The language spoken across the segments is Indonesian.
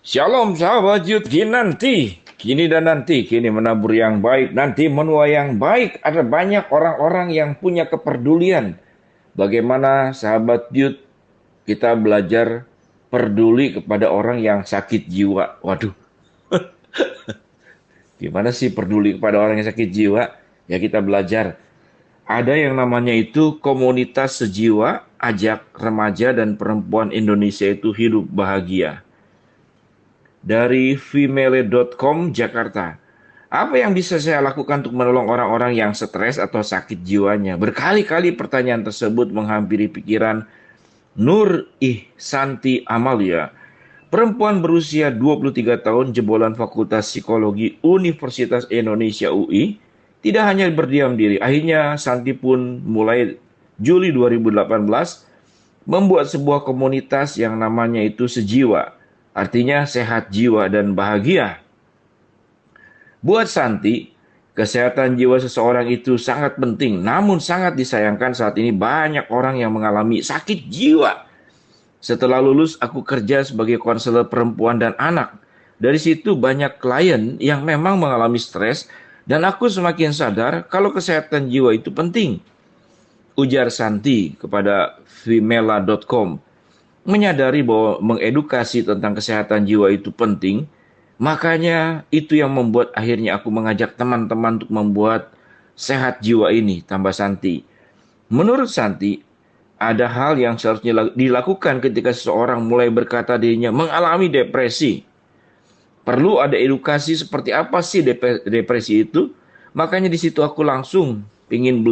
Shalom sahabat Yud Kinanti. Kini dan nanti, kini menabur yang baik, nanti menuai yang baik. Ada banyak orang-orang yang punya kepedulian. Bagaimana sahabat Yud kita belajar peduli kepada orang yang sakit jiwa. Waduh, gimana sih peduli kepada orang yang sakit jiwa? Ya kita belajar. Ada yang namanya itu komunitas sejiwa, ajak remaja dan perempuan Indonesia itu hidup bahagia. Dari female.com Jakarta. Apa yang bisa saya lakukan untuk menolong orang-orang yang stres atau sakit jiwanya? Berkali-kali pertanyaan tersebut menghampiri pikiran Nur Ihsanti Amalia, perempuan berusia 23 tahun jebolan Fakultas Psikologi Universitas Indonesia UI, tidak hanya berdiam diri. Akhirnya Santi pun mulai Juli 2018 membuat sebuah komunitas yang namanya itu Sejiwa. Artinya sehat jiwa dan bahagia. Buat Santi, kesehatan jiwa seseorang itu sangat penting, namun sangat disayangkan saat ini banyak orang yang mengalami sakit jiwa. Setelah lulus, aku kerja sebagai konselor perempuan dan anak. Dari situ banyak klien yang memang mengalami stres, dan aku semakin sadar kalau kesehatan jiwa itu penting. Ujar Santi kepada femela.com. Menyadari bahwa mengedukasi tentang kesehatan jiwa itu penting, makanya itu yang membuat akhirnya aku mengajak teman-teman untuk membuat sehat jiwa ini, tambah Santi. Menurut Santi, ada hal yang seharusnya dilakukan ketika seseorang mulai berkata dirinya mengalami depresi. Perlu ada edukasi seperti apa sih depresi itu? Makanya di situ aku langsung pingin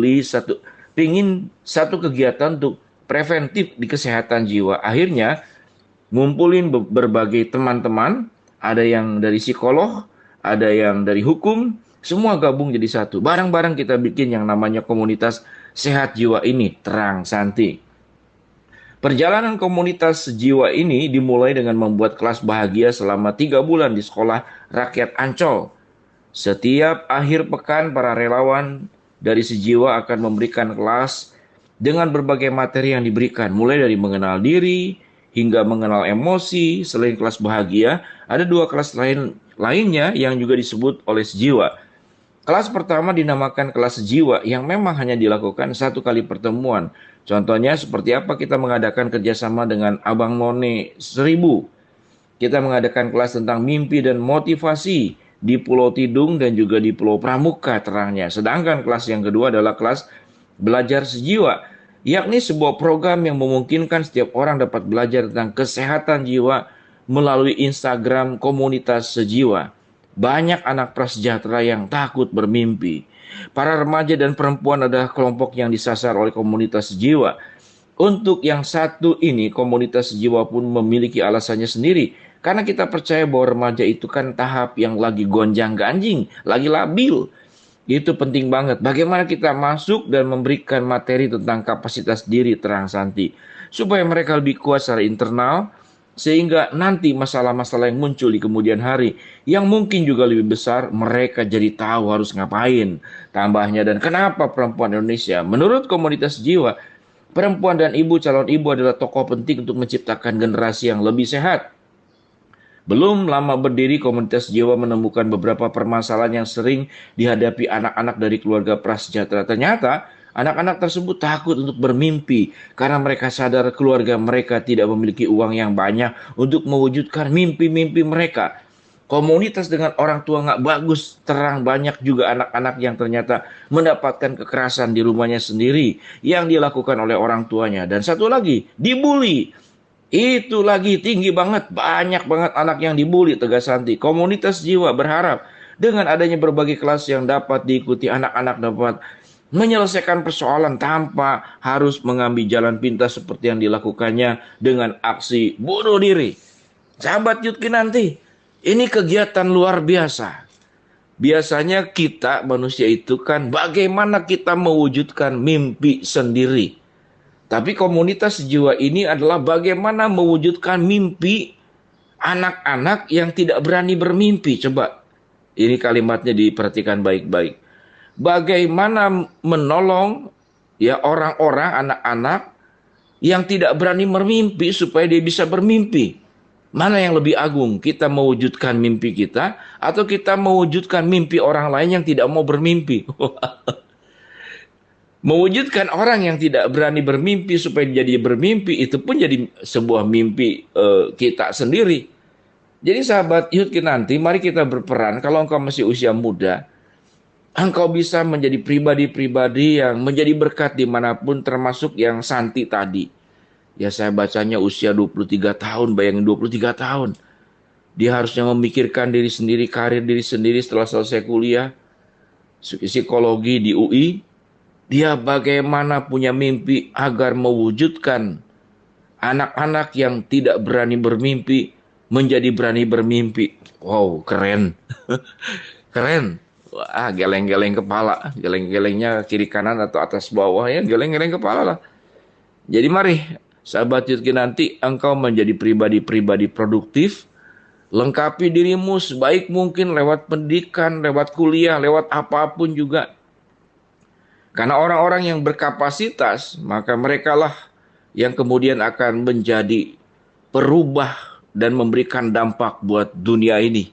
satu kegiatan untuk preventif di kesehatan jiwa. Akhirnya ngumpulin berbagai teman-teman, ada yang dari psikolog, ada yang dari hukum, semua gabung jadi satu. Bareng-bareng kita bikin yang namanya komunitas sehat jiwa ini, Terang Santi. Perjalanan komunitas jiwa ini dimulai dengan membuat kelas bahagia selama 3 bulan di sekolah rakyat Ancol. Setiap akhir pekan para relawan dari Sejiwa akan memberikan kelas dengan berbagai materi yang diberikan, mulai dari mengenal diri hingga mengenal emosi. Selain kelas bahagia, ada 2 kelas lainnya yang juga disebut oleh Sejiwa. Kelas pertama dinamakan kelas Sejiwa yang memang hanya dilakukan 1 kali pertemuan. Contohnya seperti apa kita mengadakan kerjasama dengan Abang None 1000. Kita mengadakan kelas tentang mimpi dan motivasi di Pulau Tidung dan juga di Pulau Pramuka terangnya. Sedangkan kelas yang kedua adalah kelas Belajar Sejiwa, yakni sebuah program yang memungkinkan setiap orang dapat belajar tentang kesehatan jiwa melalui Instagram komunitas Sejiwa. Banyak anak prasejahtera yang takut bermimpi. Para remaja dan perempuan adalah kelompok yang disasar oleh komunitas Sejiwa. Untuk yang satu ini, komunitas Sejiwa pun memiliki alasannya sendiri. Karena kita percaya bahwa remaja itu kan tahap yang lagi gonjang-ganjing, lagi labil. Itu penting banget. Bagaimana kita masuk dan memberikan materi tentang kapasitas diri Terang Santi. Supaya mereka lebih kuat secara internal, sehingga nanti masalah-masalah yang muncul di kemudian hari, yang mungkin juga lebih besar, mereka jadi tahu harus ngapain. Tambahnya, dan kenapa perempuan Indonesia? Menurut komunitas jiwa, perempuan dan calon ibu adalah tokoh penting untuk menciptakan generasi yang lebih sehat. Belum lama berdiri, komunitas jiwa menemukan beberapa permasalahan yang sering dihadapi anak-anak dari keluarga prasejahtera. Ternyata, anak-anak tersebut takut untuk bermimpi karena mereka sadar keluarga mereka tidak memiliki uang yang banyak untuk mewujudkan mimpi-mimpi mereka. Komunitas dengan orang tua nggak bagus, terang banyak juga anak-anak yang ternyata mendapatkan kekerasan di rumahnya sendiri yang dilakukan oleh orang tuanya. Dan satu lagi, dibully. Itu lagi tinggi banget, banyak banget anak yang dibully, tegas Santi. Komunitas jiwa berharap dengan adanya berbagai kelas yang dapat diikuti, anak-anak dapat menyelesaikan persoalan tanpa harus mengambil jalan pintas seperti yang dilakukannya dengan aksi bunuh diri. Sahabat Yudki nanti, ini kegiatan luar biasa. Biasanya kita manusia itu kan bagaimana kita mewujudkan mimpi sendiri. Tapi komunitas jiwa ini adalah bagaimana mewujudkan mimpi anak-anak yang tidak berani bermimpi. Coba, ini kalimatnya diperhatikan baik-baik. Bagaimana menolong ya orang-orang, anak-anak yang tidak berani bermimpi supaya dia bisa bermimpi. Mana yang lebih agung? Kita mewujudkan mimpi kita atau kita mewujudkan mimpi orang lain yang tidak mau bermimpi? Mewujudkan orang yang tidak berani bermimpi supaya jadi bermimpi, itu pun jadi sebuah mimpi kita sendiri. Jadi sahabat Yudki nanti, mari kita berperan. Kalau engkau masih usia muda, engkau bisa menjadi pribadi-pribadi yang menjadi berkat dimanapun, termasuk yang Santi tadi. Ya, saya bacanya usia 23 tahun, bayangin 23 tahun. Dia harusnya memikirkan diri sendiri, karir diri sendiri setelah selesai kuliah, psikologi di UI. Dia bagaimana punya mimpi agar mewujudkan anak-anak yang tidak berani bermimpi menjadi berani bermimpi. Wow, keren. Keren. Wah, geleng-geleng kepala. Geleng-gelengnya kiri kanan atau atas bawah, ya geleng-geleng kepala lah. Jadi mari, sahabat Yudki nanti, engkau menjadi pribadi-pribadi produktif, lengkapi dirimu sebaik mungkin lewat pendidikan, lewat kuliah, lewat apapun juga. Karena orang-orang yang berkapasitas, maka merekalah yang kemudian akan menjadi perubah dan memberikan dampak buat dunia ini.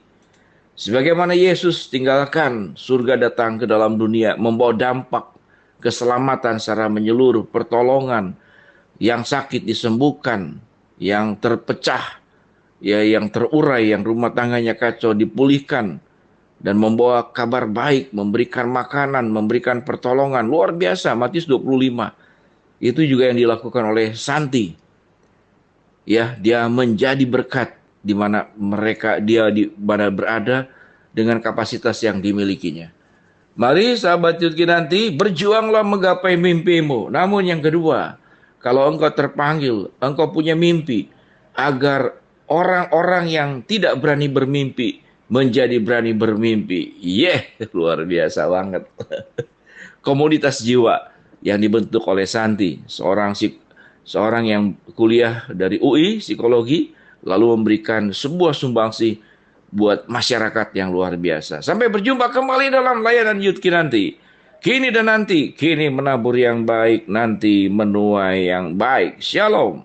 Sebagaimana Yesus tinggalkan surga datang ke dalam dunia, membawa dampak keselamatan secara menyeluruh, pertolongan, yang sakit disembuhkan, yang terpecah, ya yang terurai, yang rumah tangganya kacau dipulihkan, dan membawa kabar baik, memberikan makanan, memberikan pertolongan. Luar biasa, Matius 25. Itu juga yang dilakukan oleh Santi. Ya, dia menjadi berkat di mana dia di mana berada dengan kapasitas yang dimilikinya. Mari sahabat Yudki nanti, berjuanglah menggapai mimpimu. Namun yang kedua, kalau engkau terpanggil, engkau punya mimpi, agar orang-orang yang tidak berani bermimpi menjadi berani bermimpi. Luar biasa banget. Komunitas jiwa yang dibentuk oleh Santi, seorang yang kuliah dari UI psikologi, lalu memberikan sebuah sumbangsi buat masyarakat yang luar biasa. Sampai berjumpa kembali dalam layanan Yudki nanti. Kini dan nanti, kini menabur yang baik, nanti menuai yang baik. Shalom.